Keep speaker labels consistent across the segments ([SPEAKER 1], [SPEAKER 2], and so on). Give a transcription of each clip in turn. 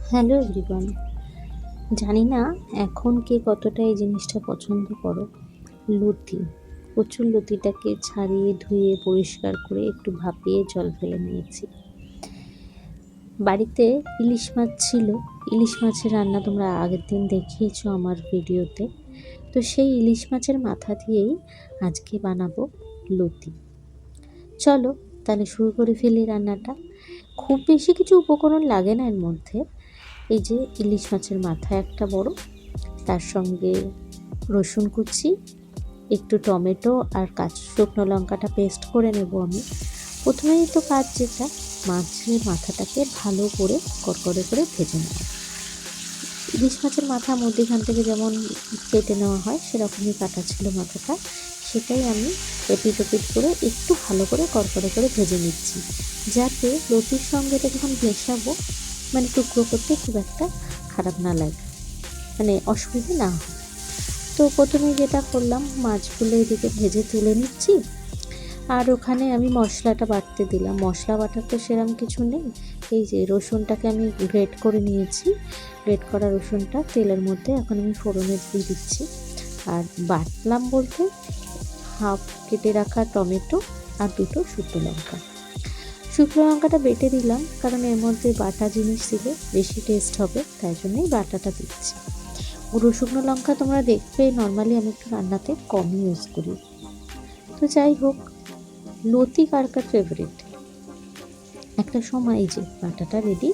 [SPEAKER 1] Hello everyone. জানি না এখন কে কতটা এই জিনিসটা পছন্দ করো। লতি, কচুর লতিটাকে ছাড়িয়ে ধুয়ে পরিষ্কার করে একটু ভাপিয়ে জল ফেলে নিয়েছি। বাড়িতে ইলিশ মাছ ছিল। ইলিশ মাছের রান্না তোমরা আগের দিন দেখিয়েছো আমার ভিডিওতে। তো সেই ইলিশ মাছের মাথা দিয়েই আজকে বানাবো লতি। চলো তাহলে শুরু করে ফেলি রান্নাটা। খুব বেশি কিছু উপকরণ লাগে না এর মধ্যে। এই যে ইলিশ মাছের মাথা একটা বড়, তার সঙ্গে রসুন কুচি, একটু টমেটো আর শুকনো লঙ্কাটা পেস্ট করে নেব আমি। প্রথমেই তো কাজ যেটা, মাছের মাথাটাকে ভালো করে কড়কড়ে করে ভেজে নেব। ইলিশ মাছের মাথা মধ্যেখান থেকে যেমন কেটে নেওয়া হয় সেরকমই কাটা ছিল মাথাটা। সেটাই আমি এপিট ওপিট করে একটু ভালো করে কড়কড়ে করে ভেজে নিচ্ছি, যাতে লতির সঙ্গে এটা যখন মেশাবো মানে টুকরো করতে খুব একটা খারাপ না লাগে, মানে অসুবিধা না হয়। তো প্রথমে যেটা করলাম, মাছগুলো এদিকে ভেজে তুলে নিচ্ছি, আর ওখানে আমি মশলাটা বাটতে দিলাম। মশলা বাটার তো সেরকম কিছু নেই। এই যে রসুনটাকে আমি গ্রেট করে নিয়েছি, গ্রেট করা রসুনটা তেলের মধ্যে এখন আমি ফোড়নে দিয়ে দিচ্ছি। আর বাটলাম বলতে হাফ কেটে রাখা টমেটো আর দুটো শুকনো লঙ্কা। শুকনো লঙ্কাটা বেটে দিলাম, কারণ এর মধ্যে বাটা জিনিস দিলে বেশি টেস্ট হবে, তাই জন্যই বাটাটা দিচ্ছি। গুঁড়ো শুকনো লঙ্কা তোমরা দেখবে নর্মালি আমি একটু রান্নাতে কমই ইউজ করি। তো যাই হোক, লতি কার কার ফেভারিট। একটা সময় এই যে বাটাটা রেডি,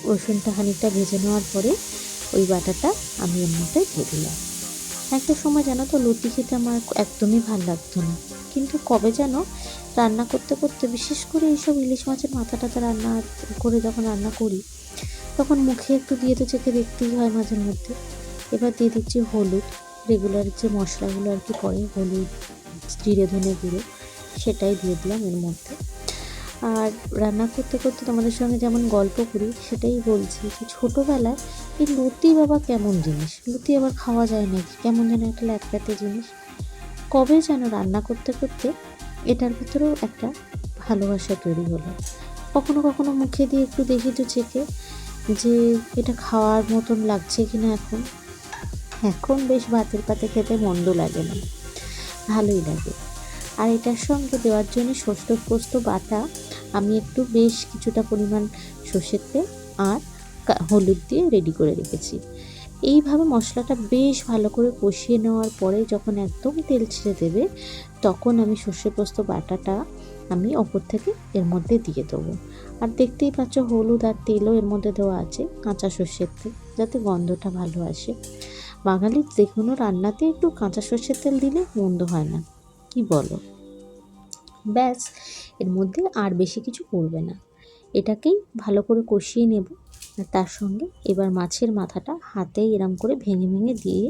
[SPEAKER 1] রসুনটা খানিকটা ভেজে নেওয়ার পরে ওই বাটাটা আমি এর মধ্যে দিয়ে দিলাম। একটা সময় জানো তো লতি খেতে আমার একদমই ভালো লাগতো না, কিন্তু কবে যেন রান্না করতে করতে, বিশেষ করে এইসব ইলিশ মাছের মাথা টাথা রান্না করে যখন রান্না করি, তখন মুখে একটু দিয়ে তো চেখে দেখতেই হয় মাঝে মধ্যে। এবার দিয়ে দিচ্ছি হলুদ, রেগুলার যে মশলাগুলো আর কি পড়ে, হলুদ, জিরে ধনে গুঁড়ো, সেটাই দিয়ে দিলাম এর মধ্যে। আর রান্না করতে করতে তোমাদের সঙ্গে যেমন গল্প করি, সেটাই বলছি যে ছোটোবেলায় এই লতি বাবা কেমন জিনিস, লতি আবার খাওয়া যায় নাকি, কেমন যেন একটা ল্যাটপ্যাটে জিনিস। কবে যেন রান্না করতে করতে এটার ভিতরেও একটা ভালোবাসা তৈরি হলো। কখনো কখনো মুখে দিয়ে একটু দেখি তো চেখে যে এটা খাওয়ার মতন লাগছে কিনা। এখন বেশ ভাতের পাতে খেতে মন্দ লাগে না, ভালোই লাগে। আর এটার সঙ্গে দেওয়ার জন্য সর্ষে পোস্ত বাটা আমি একটু বেশ কিছুটা পরিমাণ সর্ষের তেল আর হলুদ দিয়ে রেডি করে রেখেছি। এইভাবে মশলাটা বেশ ভালো করে কষিয়ে নেওয়ার পরে যখন একদম তেল ছেড়ে দেবে, তখন আমি সর্ষে পোস্ত বাটাটা আমি ওপর থেকে এর মধ্যে দিয়ে দেবো। আর দেখতেই পাচ্ছ হলুদ আর তেলও এর মধ্যে দেওয়া আছে, কাঁচা সর্ষের তেল, যাতে গন্ধটা ভালো আসে। বাঙালির যে কোনো রান্নাতে একটু কাঁচা সর্ষের তেল দিলে মন্দ হয় না, কি বলো? ব্যাস, এর মধ্যে আর বেশি কিছু করবে না, এটাকেই ভালো করে কষিয়ে নেব। আর তার সঙ্গে এবার মাছের মাথাটা হাতে এরম করে ভেঙে ভেঙে দিয়ে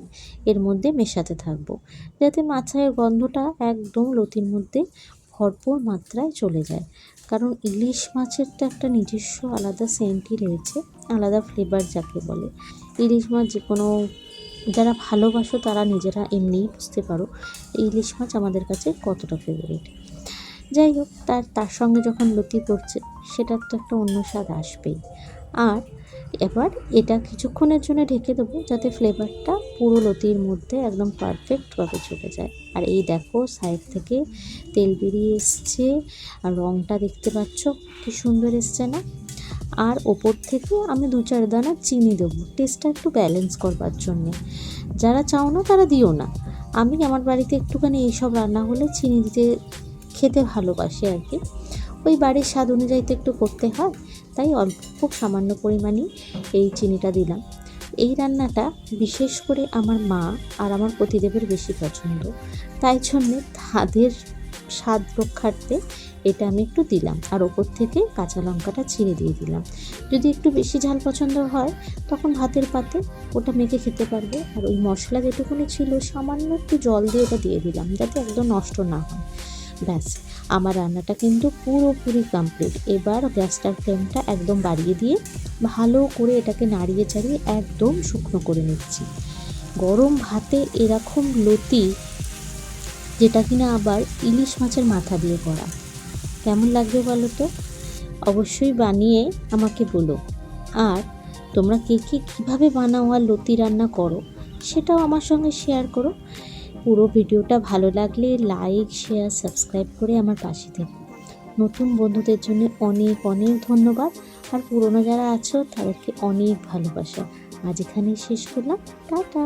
[SPEAKER 1] এর মধ্যে মেশাতে থাকবো, যাতে মাছের গন্ধটা একদম লতির মধ্যে ভরপুর মাত্রায় চলে যায়। কারণ ইলিশ মাছের তো একটা নিজস্ব আলাদা সেন্টই রয়েছে, আলাদা ফ্লেভার যাকে বলে। ইলিশ মাছ যে কোনো, যারা ভালোবাসো তারা নিজেরা এমনিই বুঝতে পারো ইলিশ মাছ আমাদের কাছে কতটা ফেভারিট। যাই হোক, তার সঙ্গে যখন লতি পড়ছে, সেটার তো একটা অন্য স্বাদ আসবেই। আর এবার এটা কিছুক্ষণের জন্য ঢেকে দেবো, যাতে ফ্লেভারটা পুরো লতির মধ্যে একদম পারফেক্টভাবে চলে যায়। আর এই দেখো সাইড থেকে তেল বেরিয়ে এসছে, আর রঙটা দেখতে পাচ্ছ কি সুন্দর এসছে না। আর ওপর থেকে আমি 2-4 দানা চিনি দেবো, টেস্টটা একটু ব্যালেন্স করবার জন্যে। যারা চাও না তারা দিও না। আমি আমার বাড়িতে একটুখানি এইসব রান্না হলে চিনি দিতে খেতে ভালোবাসি আর কি। ওই বাড়ির স্বাদ অনুযায়ী তো একটু করতে হয়, তাই অল্প খুব সামান্য পরিমাণেই এই চিনিটা দিলাম। এই রান্নাটা বিশেষ করে আমার মা আর আমার পতিদেবের বেশি পছন্দ, তাই জন্যে তাদের স্বাদ রক্ষার্থে এটা আমি একটু দিলাম। আর ওপর থেকে কাঁচা লঙ্কাটা ছিঁড়ে দিয়ে দিলাম। যদি একটু বেশি ঝাল পছন্দ হয়, তখন ভাতের পাতে ওটা মেখে খেতে পারবে। আর ওই মশলা যেটুকুনি ছিল সামান্য একটু জল দিয়ে ওটা দিয়ে দিলাম, যাতে একদম নষ্ট না হয়। ব্যাস, আমার রান্নাটা কিন্তু পুরোপুরি কমপ্লিট। এবার গ্যাসটার ফ্লেমটা একদম বাড়িয়ে দিয়ে ভালো করে এটাকে নাড়িয়ে চাড়িয়ে একদম শুকনো করে নিচ্ছি। গরম ভাতে এরকম লতি, যেটা কিনা আবার ইলিশ মাছের মাথা দিয়ে করা, কেমন লাগবে বলো তো? অবশ্যই বানিয়ে আমাকে বলো। আর তোমরা কে কে কীভাবে বানাও আর লতি রান্না করো সেটাও আমার সঙ্গে শেয়ার করো। পুরো ভিডিওটা ভালো লাগলে লাইক, শেয়ার, সাবস্ক্রাইব করে আমার পাশে থেকো। নতুন বন্ধুদের জন্য অনেক অনেক ধন্যবাদ, আর পুরনো যারা আছো তাদেরকে অনেক ভালোবাসা। আজ এখানেই শেষ করলাম। টাটা।